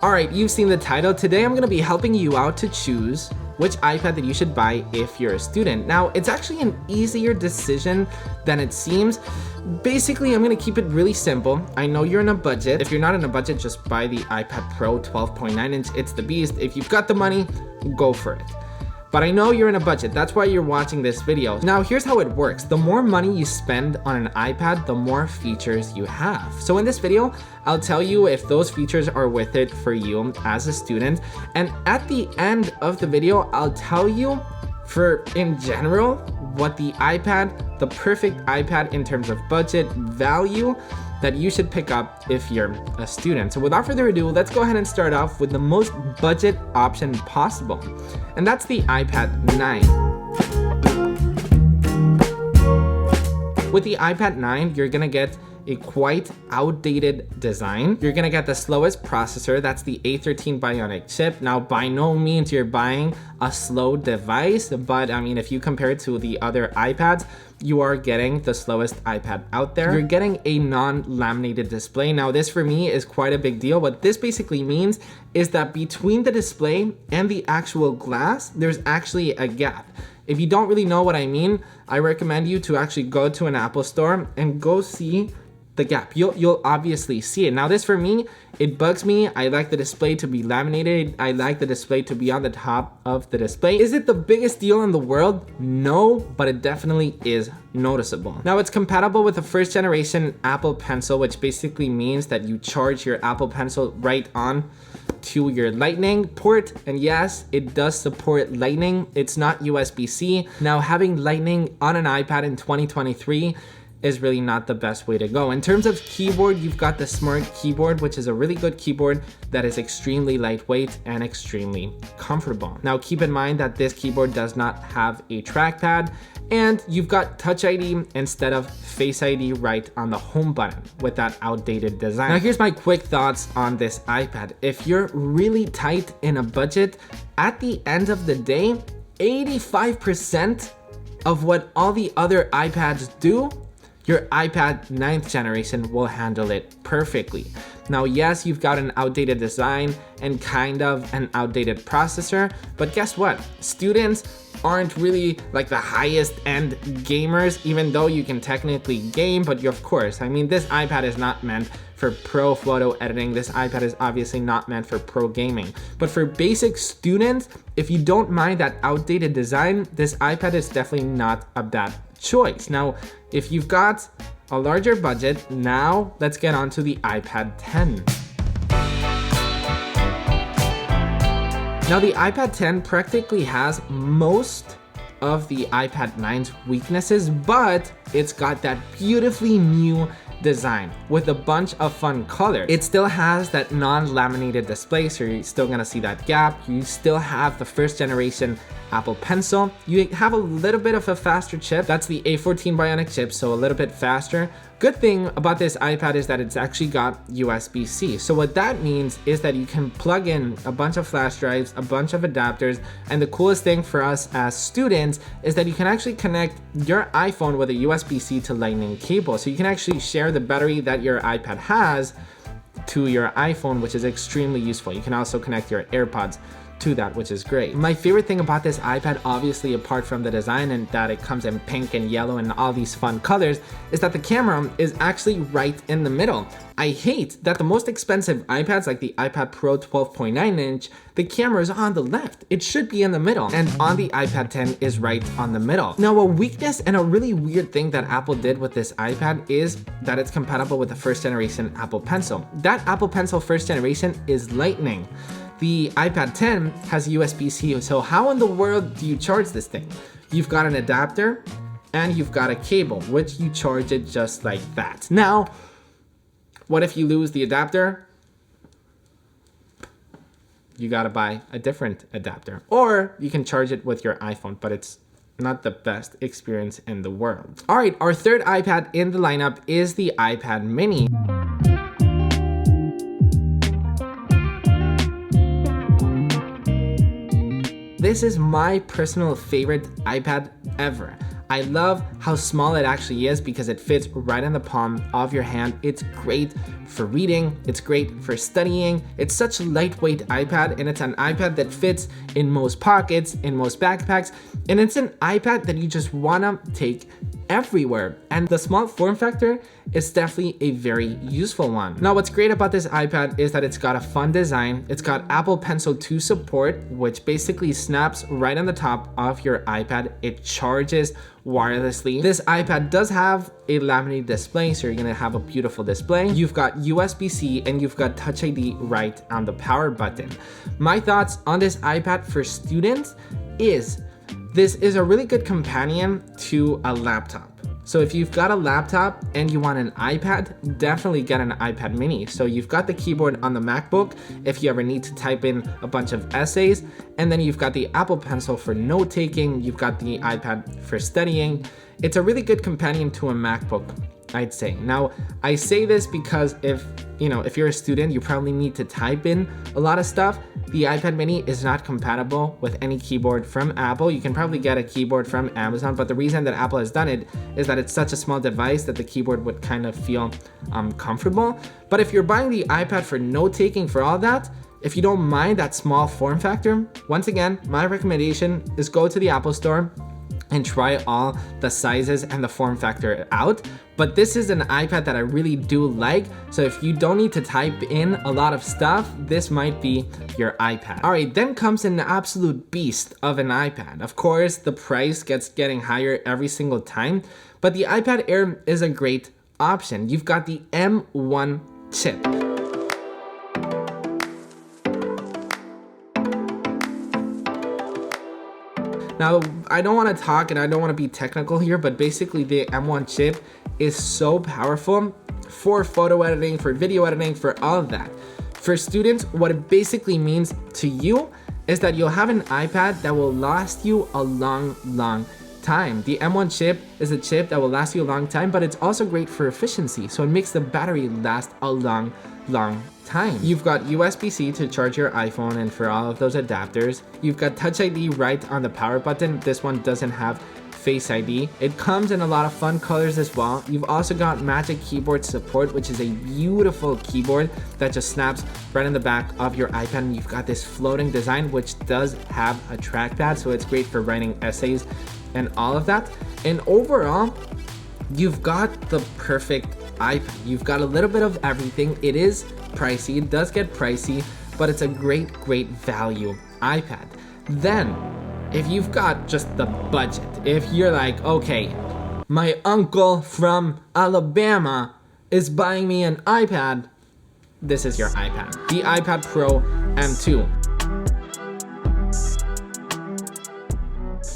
All right, you've seen the title. Today I'm gonna be helping you out to choose which iPad that you should buy if you're a student. Now, it's actually an easier decision than it seems. Basically, I'm gonna keep it really simple. I know you're in a budget. If you're not in a budget, just buy the iPad Pro 12.9 inch. It's the beast. If you've got the money, go for it. But I know you're in a budget, that's why you're watching this video. Now here's how it works. The more money you spend on an iPad, the more features you have. So in this video, I'll tell you if those features are worth it for you as a student. And at the end of the video, I'll tell you in general, what the perfect iPad in terms of budget, value, that you should pick up if you're a student. So without further ado, let's go ahead and start off with the most budget option possible. And that's the iPad 9. With the iPad 9, you're gonna get a quite outdated design. You're gonna get the slowest processor, that's the A13 Bionic chip. Now, by no means you're buying a slow device, but I mean, if you compare it to the other iPads, you are getting the slowest iPad out there. You're getting a non-laminated display. Now, this for me is quite a big deal. What this basically means is that between the display and the actual glass, there's actually a gap. If you don't really know what I mean, I recommend you to actually go to an Apple store and go see the gap. You'll obviously see it. Now this for me, it bugs me. I like the display to be laminated. I like the display to be on the top of the display. Is it the biggest deal in the world? No, but it definitely is noticeable. Now it's compatible with the first generation Apple Pencil, which basically means that you charge your Apple Pencil right on to your Lightning port. And yes, it does support Lightning. It's not USB-C. Now having Lightning on an iPad in 2023 is really not the best way to go. In terms of keyboard, you've got the Smart Keyboard, which is a really good keyboard that is extremely lightweight and extremely comfortable. Now keep in mind that this keyboard does not have a trackpad, and you've got Touch ID instead of Face ID right on the home button with that outdated design. Now here's my quick thoughts on this iPad. If you're really tight in a budget, at the end of the day, 85% of what all the other iPads do, your iPad 9th generation will handle it perfectly. Now, yes, you've got an outdated design and kind of an outdated processor, but guess what? Students aren't really like the highest end gamers, even though you can technically game, but of course, I mean, this iPad is not meant for pro photo editing. This iPad is obviously not meant for pro gaming. But for basic students, if you don't mind that outdated design, this iPad is definitely not a bad choice. Now, if you've got a larger budget, now let's get on to the iPad 10. Now the iPad 10 practically has most of the iPad 9's weaknesses, but it's got that beautifully new design with a bunch of fun colors. It still has that non-laminated display, so you're still gonna see that gap. You still have the first generation Apple Pencil. You have a little bit of a faster chip. That's the A14 Bionic chip, so a little bit faster. Good thing about this iPad is that it's actually got USB-C. So what that means is that you can plug in a bunch of flash drives, a bunch of adapters, and the coolest thing for us as students is that you can actually connect your iPhone with a USB-C to Lightning cable. So you can actually share the battery that your iPad has to your iPhone, which is extremely useful. You can also connect your AirPods to that, which is great. My favorite thing about this iPad, obviously apart from the design and that it comes in pink and yellow and all these fun colors, is that the camera is actually right in the middle. I hate that the most expensive iPads like the iPad Pro 12.9 inch, the camera is on the left. It should be in the middle, and on the iPad 10 is right on the middle. Now a weakness and a really weird thing that Apple did with this iPad is that it's compatible with the first generation Apple Pencil. That Apple Pencil first generation is Lightning. The iPad 10 has USB-C, so how in the world do you charge this thing? You've got an adapter and you've got a cable, which you charge it just like that. Now, what if you lose the adapter? You gotta buy a different adapter. Or you can charge it with your iPhone, but it's not the best experience in the world. All right, our third iPad in the lineup is the iPad mini. This is my personal favorite iPad ever. I love how small it actually is because it fits right in the palm of your hand. It's great for reading, it's great for studying. It's such a lightweight iPad, and it's an iPad that fits in most pockets, in most backpacks, and it's an iPad that you just wanna take everywhere. And the small form factor is definitely a very useful one. Now, what's great about this iPad is that it's got a fun design. It's got Apple Pencil 2 support, which basically snaps right on the top of your iPad. It charges wirelessly. This iPad does have a laminated display, so you're gonna have a beautiful display. You've got USB-C and you've got Touch ID right on the power button. My thoughts on this iPad for students is this is a really good companion to a laptop. So if you've got a laptop and you want an iPad, definitely get an iPad mini. So you've got the keyboard on the MacBook if you ever need to type in a bunch of essays, and then you've got the Apple Pencil for note taking, you've got the iPad for studying. It's a really good companion to a MacBook, I'd say. Now, I say this because if you're a student, you probably need to type in a lot of stuff. The iPad mini is not compatible with any keyboard from Apple. You can probably get a keyboard from Amazon, but the reason that Apple has done it is that it's such a small device that the keyboard would kind of feel comfortable. But if you're buying the iPad for note taking, for all that, if you don't mind that small form factor, once again, my recommendation is go to the Apple Store and try all the sizes and the form factor out. But this is an iPad that I really do like. So if you don't need to type in a lot of stuff, this might be your iPad. All right, then comes an absolute beast of an iPad. Of course, the price getting higher every single time, but the iPad Air is a great option. You've got the M1 chip. Now, I don't want to talk and I don't want to be technical here, but basically the M1 chip is so powerful for photo editing, for video editing, for all of that. For students, what it basically means to you is that you'll have an iPad that will last you a long time. The M1 chip is a chip that will last you a long time, but it's also great for efficiency. So it makes the battery last a long time. You've got USB-C to charge your iPhone and for all of those adapters. You've got Touch ID right on the power button. This one doesn't have Face ID. It comes in a lot of fun colors as well. You've also got Magic Keyboard support, which is a beautiful keyboard that just snaps right in the back of your iPad. And you've got this floating design, which does have a trackpad, so it's great for writing essays and all of that. And overall, you've got the perfect iPad. You've got a little bit of everything. It is pricey, it does get pricey, but it's a great value iPad. Then, if you've got just the budget, if you're like, okay, my uncle from Alabama is buying me an iPad, this is your iPad. The iPad Pro M2.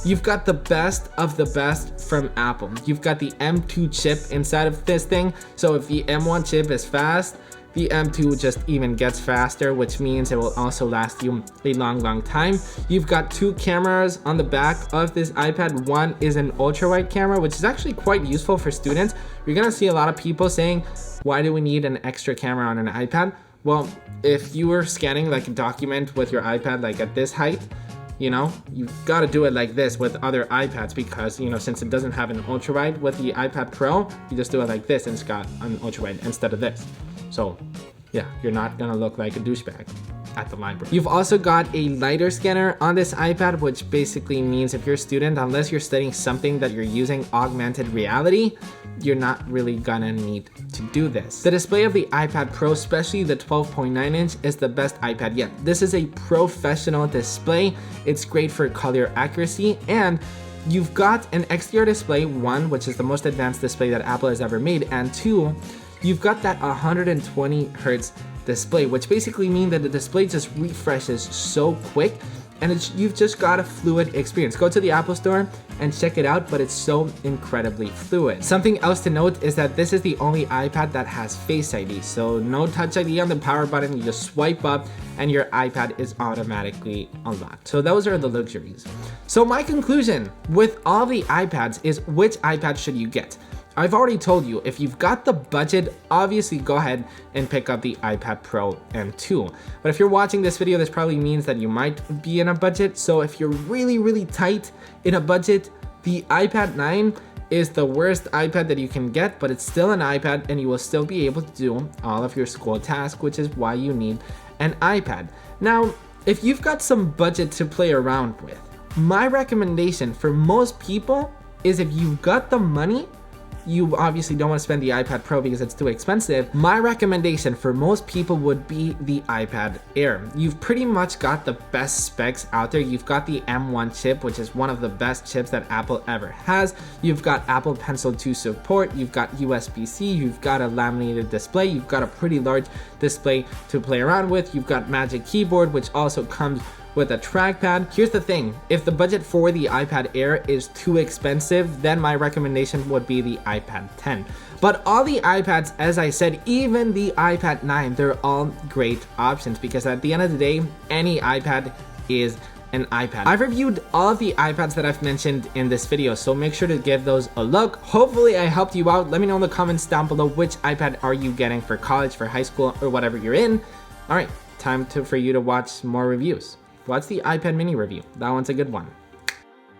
You've got the best of the best from Apple. You've got the M2 chip inside of this thing, so if the M1 chip is fast, the M2 just even gets faster, which means it will also last you a long time. You've got two cameras on the back of this iPad. One is an ultra-wide camera, which is actually quite useful for students. You're gonna see a lot of people saying, why do we need an extra camera on an iPad? Well, if you were scanning like a document with your iPad like at this height, you've got to do it like this with other iPads because, since it doesn't have an ultra-wide with the iPad Pro, you just do it like this and it's got an ultra-wide instead of this. So yeah, you're not gonna look like a douchebag at the library. You've also got a lighter scanner on this iPad, which basically means if you're a student, unless you're studying something that you're using augmented reality, you're not really gonna need to do this. The display of the iPad Pro, especially the 12.9 inch, is the best iPad yet. This is a professional display. It's great for color accuracy, and you've got an XDR display, one, which is the most advanced display that Apple has ever made, and two, you've got that 120 hertz display, which basically means that the display just refreshes so quick, and you've just got a fluid experience. Go to the Apple Store and check it out, but it's so incredibly fluid. Something else to note is that this is the only iPad that has Face ID, so no Touch ID on the power button. You just swipe up and your iPad is automatically unlocked. So those are the luxuries. So my conclusion with all the iPads is, which iPad should you get? I've already told you, if you've got the budget, obviously go ahead and pick up the iPad Pro M2. But if you're watching this video, this probably means that you might be in a budget. So if you're really tight in a budget, The iPad 9 is the worst iPad that you can get, but it's still an iPad and you will still be able to do all of your school tasks, which is why you need an iPad. Now, if you've got some budget to play around with, my recommendation for most people is if you've got the money, you obviously don't want to spend the iPad Pro because it's too expensive. My recommendation for most people would be the iPad Air. You've pretty much got the best specs out there. You've got the M1 chip, which is one of the best chips that Apple ever has. You've got Apple Pencil 2 support. You've got USB-C. You've got a laminated display. You've got a pretty large display to play around with. You've got Magic Keyboard, which also comes with a trackpad. Here's the thing, if the budget for the iPad Air is too expensive, then my recommendation would be the iPad 10. But all the iPads, as I said, even the iPad 9, they're all great options because at the end of the day, any iPad is an iPad. I've reviewed all of the iPads that I've mentioned in this video, so make sure to give those a look. Hopefully I helped you out. Let me know in the comments down below which iPad are you getting for college, for high school, or whatever you're in. All right, time for you to watch more reviews. Watch the iPad mini review. That one's a good one.